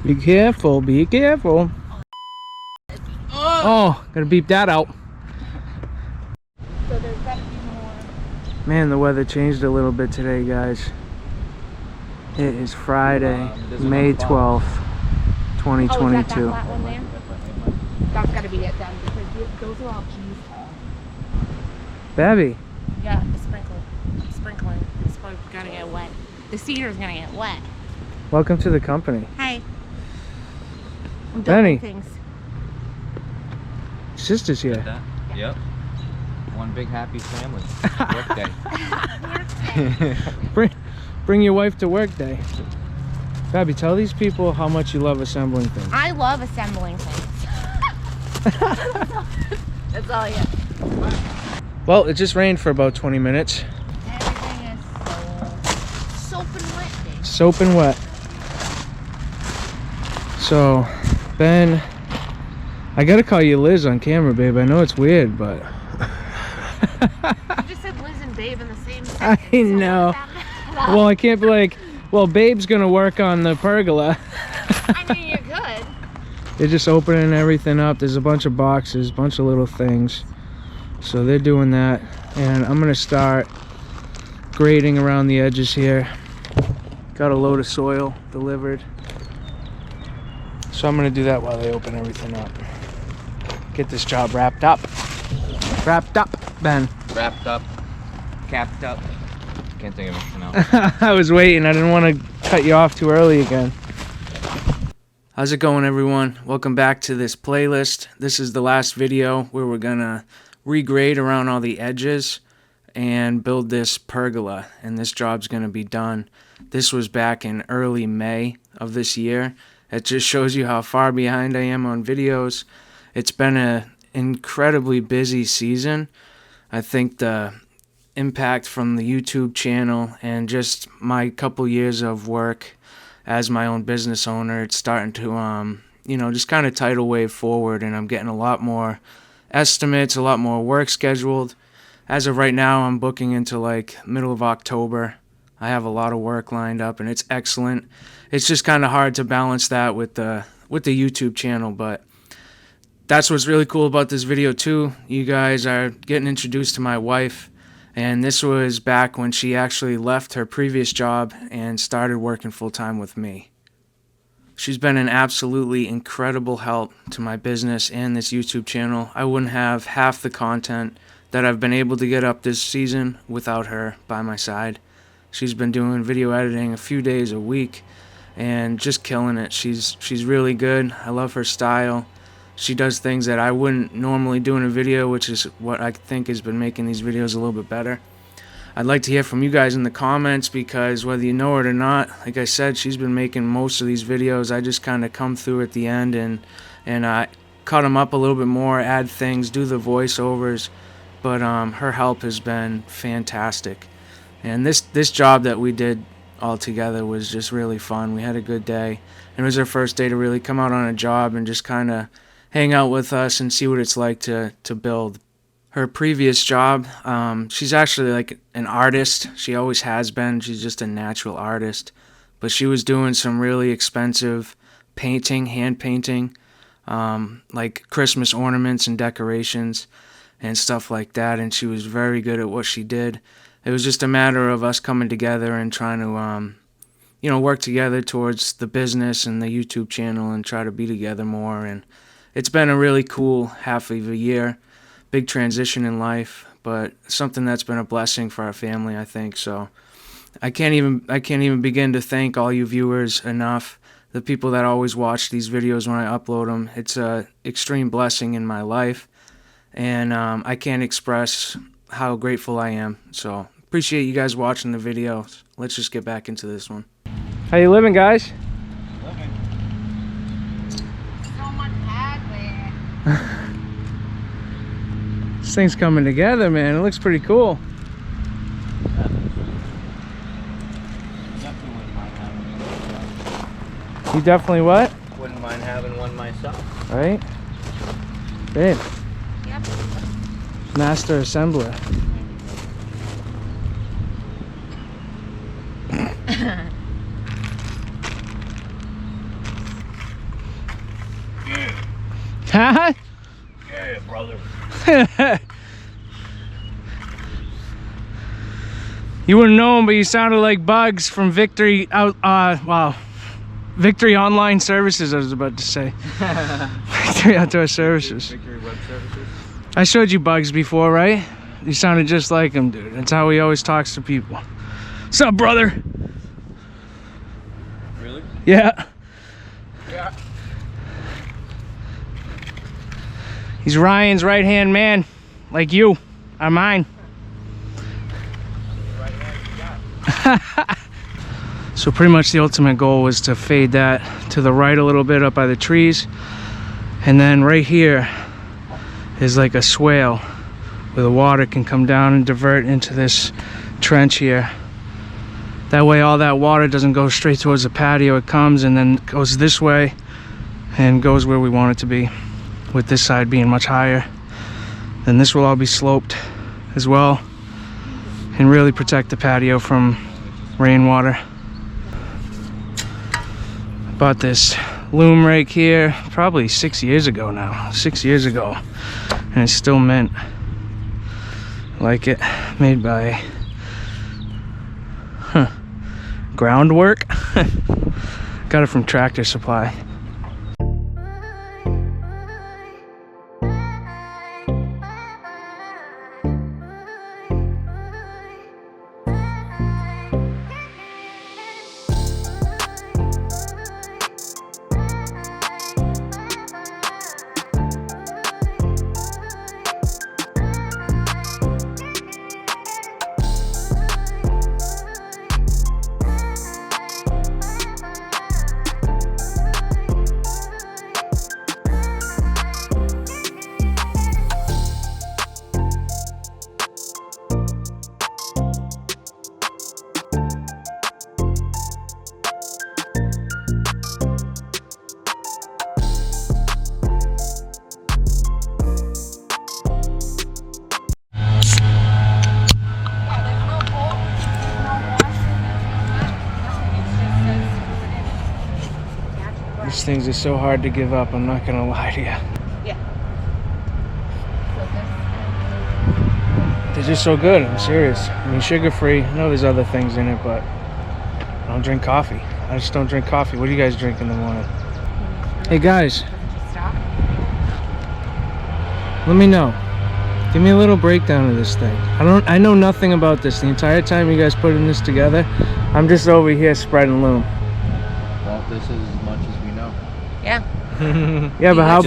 Be careful, be careful. Oh, gotta beep that out. So there's gotta be more. Man, the weather changed a little bit today, guys. It is Friday, May 12th, 2022. Oh, is that flat one there? That's gotta be it then, because those are all cheese. Babby. Yeah, the sprinkling. It's probably gonna get wet. The cedar's gonna get wet. Welcome to the company. Hi. I'm Benny. dumping things. Sister's here. Yep. One big happy family. Work day. Bring your wife to work day. Babby, tell these people how much you love assembling things. I love assembling things. That's all I get. Well, it just rained for about 20 minutes. Everything is so soap and wet. Babe. Soap and wet. So, Ben, I gotta call you Liz on camera, babe. I know it's weird, but... You just said Liz and Babe in the same sentence. I know. Well, I can't be like, well, Babe's gonna work on the pergola. I mean, you could. They're just opening everything up. There's a bunch of boxes, bunch of little things. So they're doing that. And I'm gonna start grading around the edges here. Got a load of soil delivered. So I'm gonna do that while they open everything up. Get this job wrapped up. Wrapped up, Ben. Wrapped up. Capped up. Can't think of anything else. I was waiting. I didn't want to cut you off too early again. How's it going, everyone? Welcome back to this playlist. This is the last video where we're gonna regrade around all the edges and build this pergola, and this job's gonna be done. This was back in early May of this year. It just shows you how far behind I am on videos. It's been an incredibly busy season. I think the impact from the YouTube channel and just my couple years of work as my own business owner, it's starting to just kind of tidal wave forward, and I'm getting a lot more estimates, a lot more work scheduled. As of right now, I'm booking into like middle of October. I have a lot of work lined up, and it's excellent. It's just kind of hard to balance that with the YouTube channel, but that's what's really cool about this video too. You guys are getting introduced to my wife, and this was back when she actually left her previous job and started working full-time with me. She's been an absolutely incredible help to my business and this YouTube channel. I wouldn't have half the content that I've been able to get up this season without her by my side. She's been doing video editing a few days a week and just killing it. She's really good. I love her style. She does things that I wouldn't normally do in a video, which is what I think has been making these videos a little bit better. I'd like to hear from you guys in the comments, because whether you know it or not, like I said, she's been making most of these videos. I just kind of come through at the end and cut them up a little bit more, add things, do the voiceovers. But her help has been fantastic. And this job that we did all together was just really fun. We had a good day. And it was her first day to really come out on a job and just kind of hang out with us and see what it's like to build. Her previous job, she's actually like an artist. She always has been. She's just a natural artist. But she was doing some really expensive painting, hand painting, like Christmas ornaments and decorations and stuff like that. And she was very good at what she did. It was just a matter of us coming together and trying to, work together towards the business and the YouTube channel and try to be together more. And it's been a really cool half of a year. Big transition in life, but something that's been a blessing for our family, I think. So I can't even begin to thank all you viewers enough. The people that always watch these videos when I upload them. It's a extreme blessing in my life, and I can't express how grateful I am. So appreciate you guys watching the video. Let's just get back into this one. How you living, guys? Living. So much hardware. This thing's coming together, man. It looks pretty cool. You definitely what? Wouldn't mind having one myself. Right? Babe. Yep. Master assembler. Huh? Yeah, brother. You wouldn't know him, but you sounded like Bugs from Victory Victory Online Services, I was about to say. Victory Outdoor Services. Victory Web Services. I showed you Bugs before, right? You sounded just like him, dude. That's how he always talks to people. What's up, brother? Really? Yeah. Yeah. He's Ryan's right-hand man, like you are mine. So pretty much the ultimate goal was to fade that to the right a little bit up by the trees, and then right here is like a swale where the water can come down and divert into this trench here. That way all that water doesn't go straight towards the patio. It comes and then goes this way and goes where we want it to be, with this side being much higher. Then this will all be sloped as well and really protect the patio from rainwater. Bought this loom rake here probably 6 years ago now. 6 years ago, and it's still mint. Like it. Made by Groundwork. Got it from Tractor Supply. These things are so hard to give up, I'm not gonna lie to you. Yeah. They're just so good, I'm serious. I mean, sugar-free, I know there's other things in it, but I don't drink coffee. I just don't drink coffee. What do you guys drink in the morning? Hey guys, Stop. let me know. Give me a little breakdown of this thing. I know nothing about this. The entire time you guys putting this together, I'm just over here spreading loom. Well, this is as much as we know. Yeah. Yeah, but how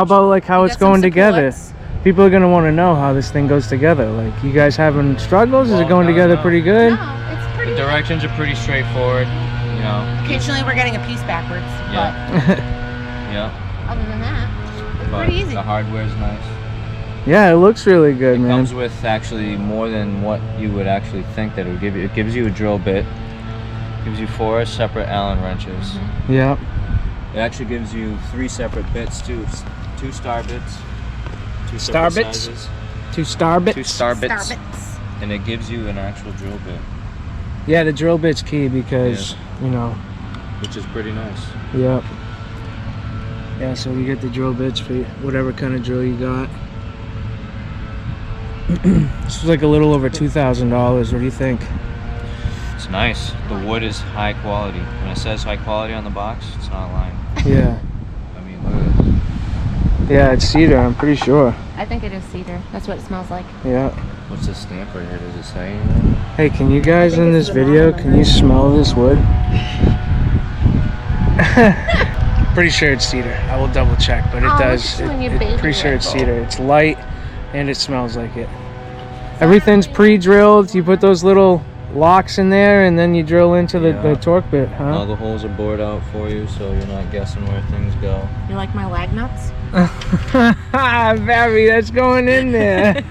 about like how You it's got some going together? supports. People are gonna want to know how this thing goes together. Like, you guys having struggles? Is it Well, going no, together no. pretty good? No, it's pretty. The directions are pretty straightforward, you know. Occasionally we're getting a piece backwards, Yeah. Yeah. but other than that, it's But pretty easy. the hardware's nice. Yeah, it looks really good, It man. comes with actually more than what you would actually think that it would give you. It gives you a drill bit. Gives you 4 separate Allen wrenches. Yeah. It actually gives you 3 separate bits too. 2 star bits. 2 Star separate bits? sizes. 2 star bits. 2 star bits. Starbits. And it gives you an actual drill bit, Yeah, the drill bit's key because, you know, which is pretty nice. yep. Yeah, so you get the drill bits for whatever kind of drill you got. This was like a little over $2,000. What do you think? It's nice. The wood is high quality. When it says high quality on the box, it's not lying. Yeah. I mean, look at this. Yeah, it's cedar, I'm pretty sure. I think it is cedar. That's what it smells like. Yeah. What's this stamp right here? Does it say anything? Hey, can you guys I think in this this is a video, model can you smell this wood? Pretty sure it's cedar. I will double check, but it Oh, look does. at you and your baby Pretty sure it's Red Bull. cedar. It's light and it smells like it. Everything's pre-drilled. You put those little locks in there and then you drill into the Yeah. torque bit, All huh? the holes are bored out for you, so you're not guessing where things go. You like my lag nuts? Barry, that's going in there.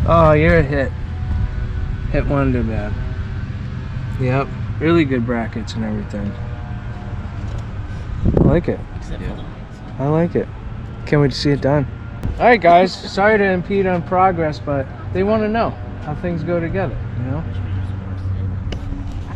Oh, you're a hit. Hit wonder, man. Yep. Really good brackets and everything. I like it. Except Yeah. for the lights. I like it. Can't wait to see it done. All right, guys. Sorry to impede on progress, but they want to know how things go together, you know? I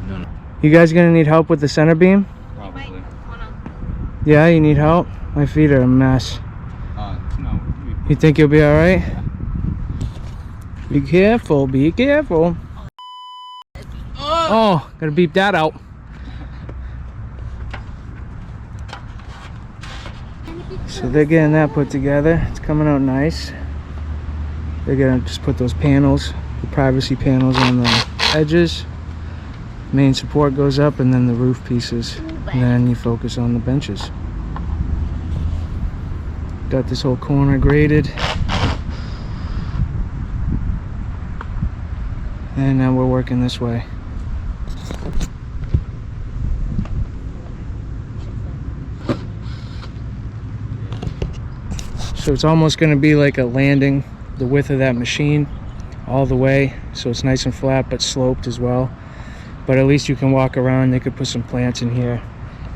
don't know. You guys gonna need help with the center beam? Probably. Hold on. Yeah, you need help? My feet are a mess. No. You think you'll be alright? Be careful, be careful. Oh, gotta beep that out. So they're getting that put together. It's coming out nice. They're gonna just put those panels, the privacy panels on the edges. Main support goes up and then the roof pieces. And then you focus on the benches. Got this whole corner graded. And now we're working this way. So it's almost going to be like a landing, the width of that machine all the way, so it's nice and flat but sloped as well. But at least you can walk around. They could put some plants in here,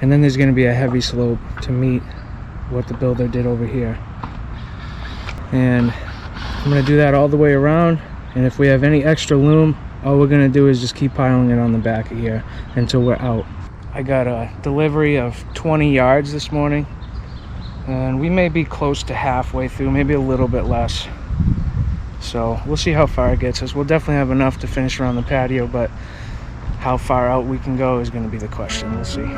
and then there's going to be a heavy slope to meet what the builder did over here. And I'm going to do that all the way around, and if we have any extra loom, all we're going to do is just keep piling it on the back of here until we're out. I got a delivery of 20 yards this morning, and we may be close to halfway through, maybe a little bit less. So we'll see how far it gets us. We'll definitely have enough to finish around the patio, but how far out we can go is going to be the question. We'll see.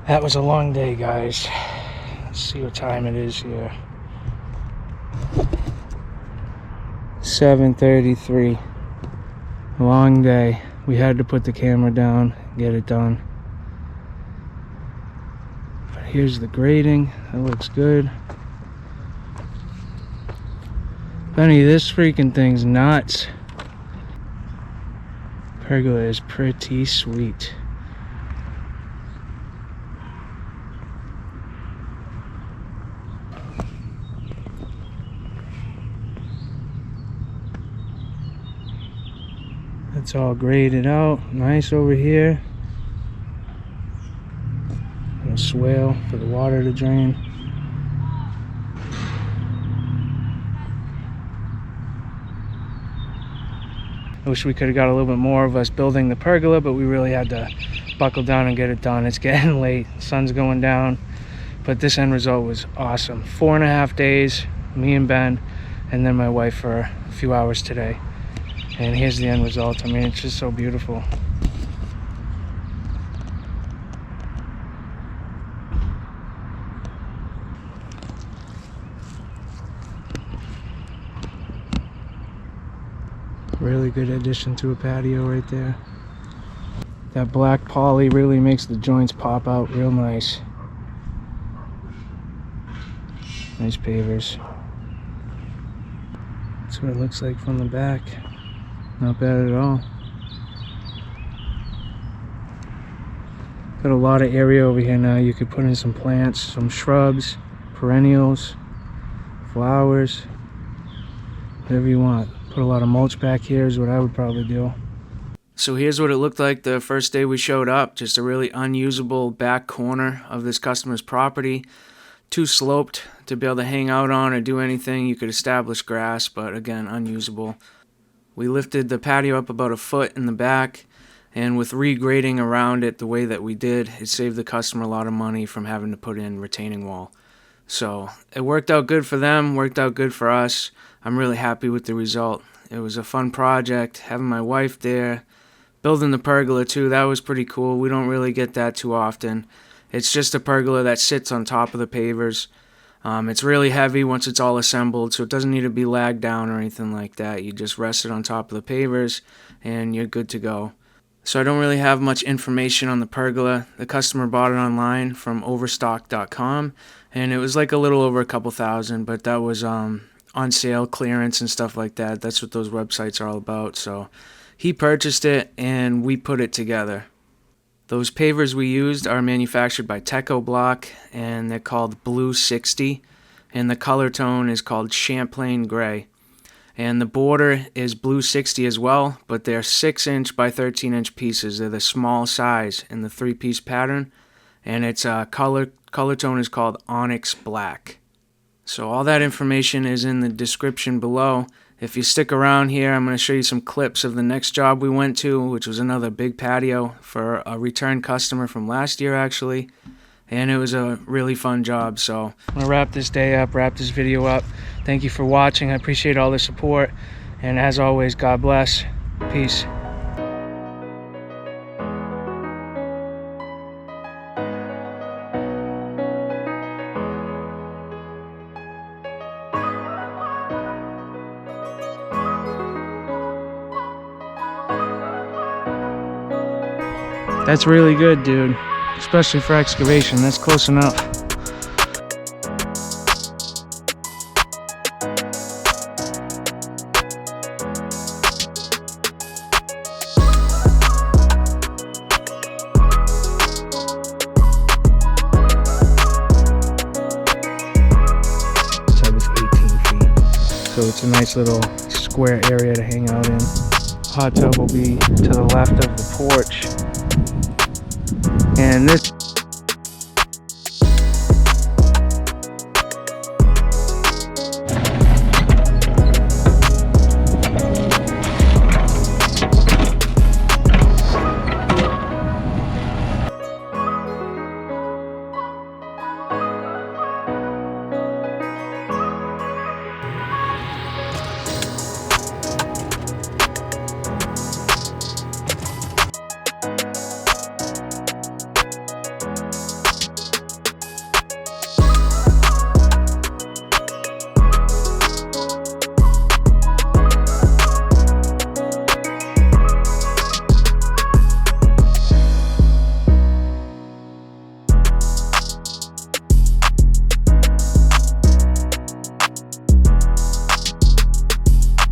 That was a long day, guys. Let's see what time it is here. 7:33. Long day. We had to put the camera down, get it done. But here's the grading. That looks good. Benny, this freaking thing's nuts. Pergola is pretty sweet. It's all graded out, nice over here. And a swale for the water to drain. I wish we could have got a little bit more of us building the pergola, but we really had to buckle down and get it done. It's getting late, sun's going down, but this end result was awesome. 4.5 days, me and Ben, and then my wife for a few hours today. And here's the end result. I mean, it's just so beautiful. Really good addition to a patio right there. That black poly really makes the joints pop out real nice. Nice pavers. That's what it looks like from the back. Not bad at all. Got a lot of area over here now. You could put in some plants, some shrubs, perennials, flowers, whatever you want. Put a lot of mulch back here is what I would probably do. So here's what it looked like the first day we showed up. Just a really unusable back corner of this customer's property. Too sloped to be able to hang out on or do anything. You could establish grass, but again, unusable. We lifted the patio up about a foot in the back, and with regrading around it the way that we did, it saved the customer a lot of money from having to put in retaining wall. So it worked out good for them, worked out good for us. I'm really happy with the result. It was a fun project, having my wife there, building the pergola too. That was pretty cool. We don't really get that too often. It's just a pergola that sits on top of the pavers. It's really heavy once it's all assembled, so it doesn't need to be lagged down or anything like that. You just rest it on top of the pavers and you're good to go. So I don't really have much information on the pergola. The customer bought it online from overstock.com, and it was like a little over a couple thousand, but that was on sale, clearance and stuff like that. That's what those websites are all about. So he purchased it and we put it together. Those pavers we used are manufactured by Techo Bloc, and they're called Blue 60, and the color tone is called Champlain Grey. And the border is Blue 60 as well, but they're 6-inch by 13-inch pieces. They're the small size in the 3-piece pattern, and its color tone is called Onyx Black. So all that information is in the description below. If you stick around here, I'm going to show you some clips of the next job we went to, which was another big patio for a return customer from last year actually. And it was a really fun job. So I'm going to wrap this day up, wrap this video up. Thank you for watching. I appreciate all the support. And as always, God bless. Peace. That's really good, dude. Especially for excavation. That's close enough. This tub is 18 feet. So it's a nice little square area to hang out in. Hot tub will be to the left of the porch. And this